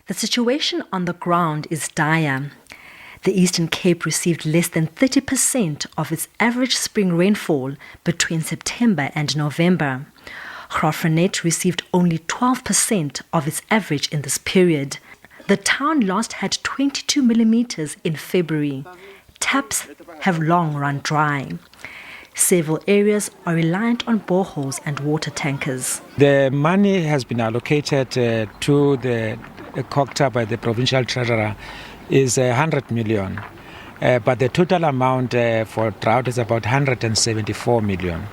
The situation on the ground is dire. The Eastern Cape received less than 30% of its average spring rainfall between September and November. Graaff-Reinet received only 12% of its average in this period. The town last had 22 millimeters in February. Taps have long run dry. Several areas are reliant on boreholes and water tankers. The money has been allocated to the COCTA by the provincial treasurer is 100 million. But the total amount for drought is about 174 million.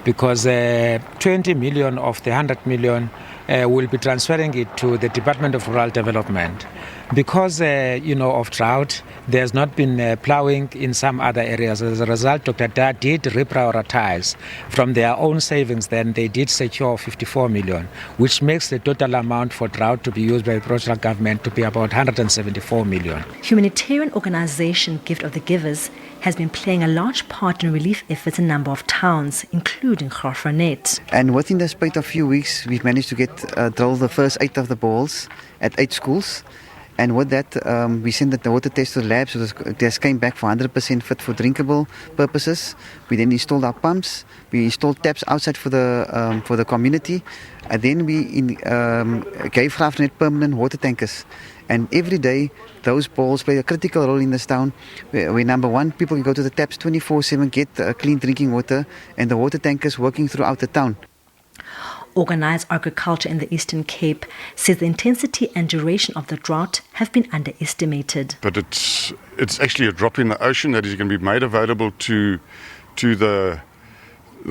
Because 20 million of the 100 million will be transferring it to the Department of Rural Development. Because, of drought, there's not been plowing in some other areas. As a result, Dr. Da did reprioritize from their own savings. Then they did secure 54 million, which makes the total amount for drought to be used by the provincial government to be about 174 million. Humanitarian organization Gift of the Givers has been playing a large part in relief efforts in a number of towns, including Graaff-Reinet. And within the space of a few weeks, we've managed to drill the first 8 of the boreholes at 8 schools. And with that, we sent the water test to the lab, so the test came back for 100% fit for drinkable purposes. We then installed our pumps. We installed taps outside for the community. And then we gave Graaff-Reinet permanent water tankers. And every day, those boreholes play a critical role in this town. Where number one, people can go to the taps 24/7, get clean drinking water, and the water tankers working throughout the town. Organised agriculture in the Eastern Cape says the intensity and duration of the drought have been underestimated. But it's actually a drop in the ocean that is going to be made available to the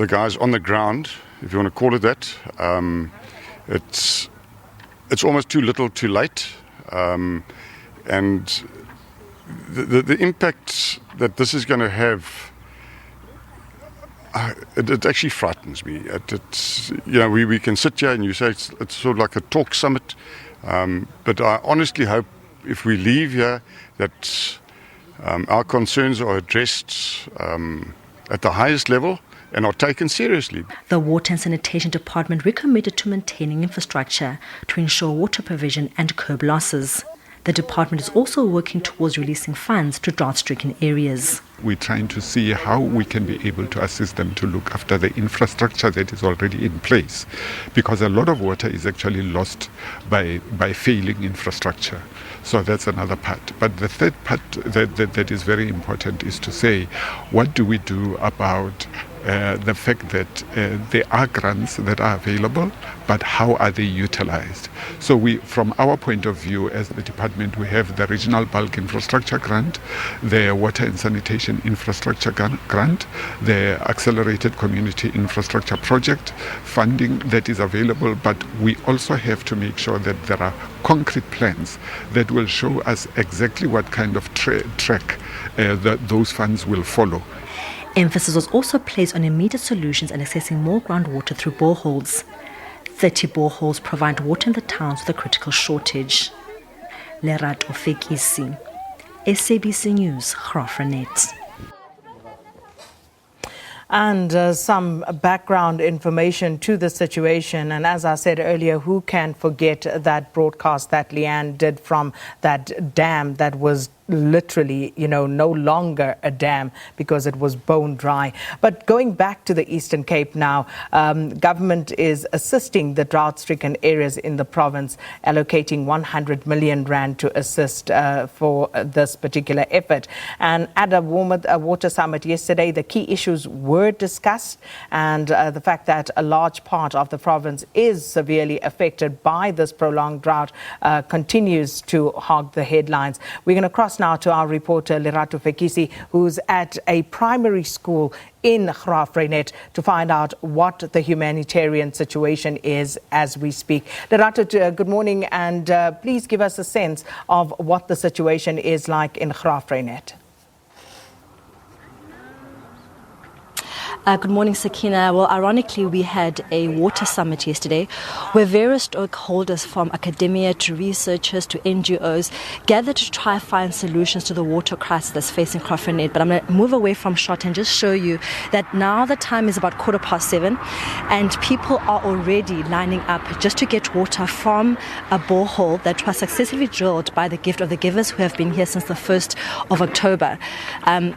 guys on the ground, if you want to call it that. It's almost too little, too late, and the impact that this is going to have. It actually frightens me. We can sit here and you say it's sort of like a talk summit, but I honestly hope if we leave here that our concerns are addressed at the highest level and are taken seriously. The Water and Sanitation Department recommitted to maintaining infrastructure to ensure water provision and curb losses. The department is also working towards releasing funds to drought-stricken areas. We're trying to see how we can be able to assist them to look after the infrastructure that is already in place, because a lot of water is actually lost by failing infrastructure. So that's another part. But the third part that is very important is to say, what do we do about the fact that there are grants that are available, but how are they utilized? So from our point of view as the department, we have the Regional Bulk Infrastructure Grant, the Water and Sanitation Infrastructure Grant, the Accelerated Community Infrastructure Project funding that is available, but we also have to make sure that there are concrete plans that will show us exactly what kind of track those funds will follow. Emphasis was also placed on immediate solutions and accessing more groundwater through boreholes. 30 boreholes provide water in the towns with a critical shortage. Lerato Fekisi, SABC News, Graaff-Reinet. And some background information to the situation. And as I said earlier, who can forget that broadcast that Leanne did from that dam that was literally, no longer a dam because it was bone dry. But going back to the Eastern Cape now, government is assisting the drought-stricken areas in the province, allocating 100 million rand to assist for this particular effort. And at a water summit yesterday, the key issues were discussed, and the fact that a large part of the province is severely affected by this prolonged drought continues to hog the headlines. We're going to cross now to our reporter Lerato Fekisi, who's at a primary school in Graaff-Reinet, to find out what the humanitarian situation is as we speak. Lerato, good morning, and please give us a sense of what the situation is like in Graaff-Reinet. Good morning, Sakina. Well, ironically, we had a water summit yesterday where various stakeholders from academia to researchers to NGOs gathered to try and find solutions to the water crisis that's facing Graaff-Reinet. But I'm going to move away from shot and just show you that now the time is about 7:15 and people are already lining up just to get water from a borehole that was successfully drilled by the gift of the givers who have been here since the 1st of October.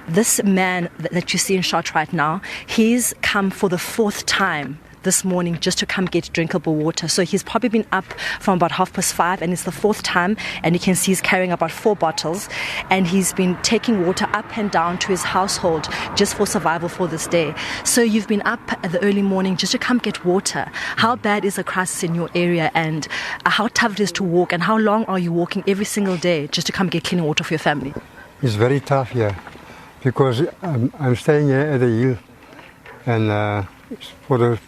This man that you see in shot right now, he's come for the 4th time this morning just to come get drinkable water. So he's probably been up from about 5:30 and it's the 4th time, and you can see he's carrying about 4 bottles and he's been taking water up and down to his household just for survival for this day. So you've been up at the early morning just to come get water. How bad is the crisis in your area, and how tough it is to walk, and how long are you walking every single day just to come get clean water for your family? It's very tough here because I'm staying here at the hill, and for the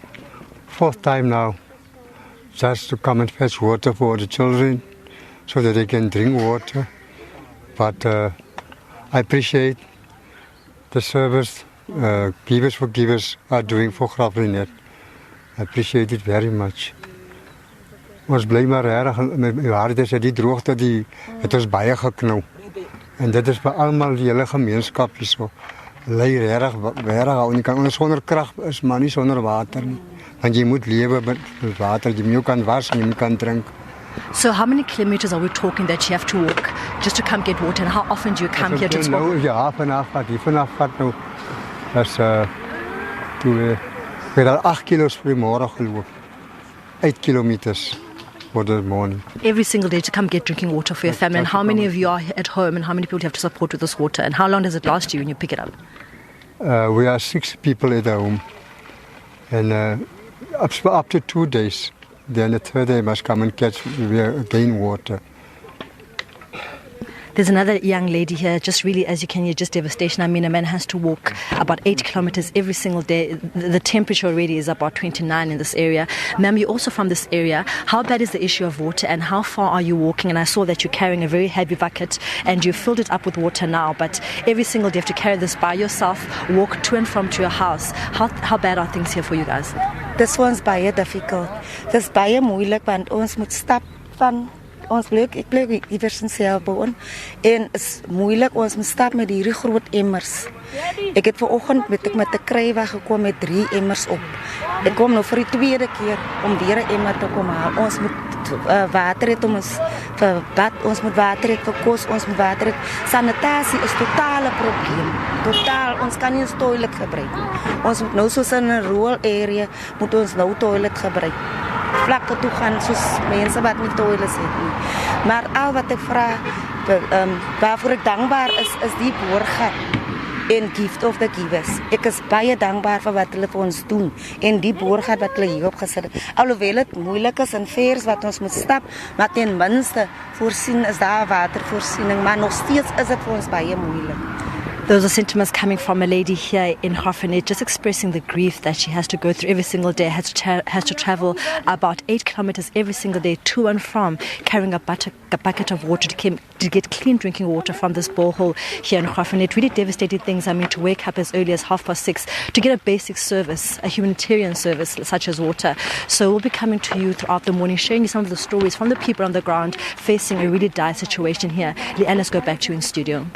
4th time now, just to come and fetch water for the children so that they can drink water. But I appreciate the service Givers for Givers are doing for Graaff-Reinet. I appreciate it very much. Ons bly maar reg met waarde is die droogte het ons baie geknou. En dit is vir almal die hele gemeenskap hierso. Lei reg en jy kan ons sonder krag is maar nie sonder water nie. Want jy moet lewe met water, jy moet kan was en jy moet kan drink. So how many kilometers are we talking that you have to walk just to come get water, and how often do you come here to nou talk? Ja, vanaf nou. Das toe weer al 8 kilos vir die môre geloop. 8 kilometers for the morning. Every single day to come get drinking water for your family, and how many of you are at home, and how many people do you have to support with this water, and how long does it last you when you pick it up? We are 6 people at home, and up to 2 days. Then the 3rd day must come and catch again water. There's another young lady here, just really, as you can hear, just devastation. I mean, a man has to walk about 8 kilometers every single day. The temperature already is about 29 in this area. Ma'am, you're also from this area. How bad is the issue of water, and how far are you walking? And I saw that you're carrying a very heavy bucket and you filled it up with water now, but every single day you have to carry this by yourself, walk to and from to your house. How bad are things here for you guys? Dis vir ons baie difficult. Dis baie moeilik want ons moet stap van ons ek bly iewers in Selbourne en is moeilik, ons moet stap met hierdie groot emmers. Ek het vanoggend met 'n krywa gekom met 3 emmers op. Ek kom nou vir die 2de keer om weer 'n emmer te kom haal. Ons moet water hê om ons vir bad, ons moet water hê vir kos, ons moet water hê. Sanitasie is totale probleem. Totaal, ons kan nie 'n toilet gebruik nie. Ons moet nou soos in 'n rural area moet ons nou toilet gebruik. Vlakke toe gaan soos mense wat nie toilets het nie. Maar al wat ek vra, waarvoor ek dankbaar is die boorgat en gift of the givers. Ek is baie dankbaar vir wat hulle vir ons doen en die boorgat wat hulle hierop gesit het. Alhoewel dit moeilik is en vers wat ons moet stap, maar ten minste voorsien is daar watervoorsiening, maar nog steeds is dit vir ons baie moeilik. Those are sentiments coming from a lady here in Graaff-Reinet, just expressing the grief that she has to go through every single day, has to travel about 8 kilometers every single day to and from, carrying a bucket of water to get clean drinking water from this borehole here in Graaff-Reinet. Really devastating things. I mean, to wake up as early as 6:30 to get a basic service, a humanitarian service such as water. So we'll be coming to you throughout the morning, sharing you some of the stories from the people on the ground facing a really dire situation here. Leanne, let's go back to you in studio.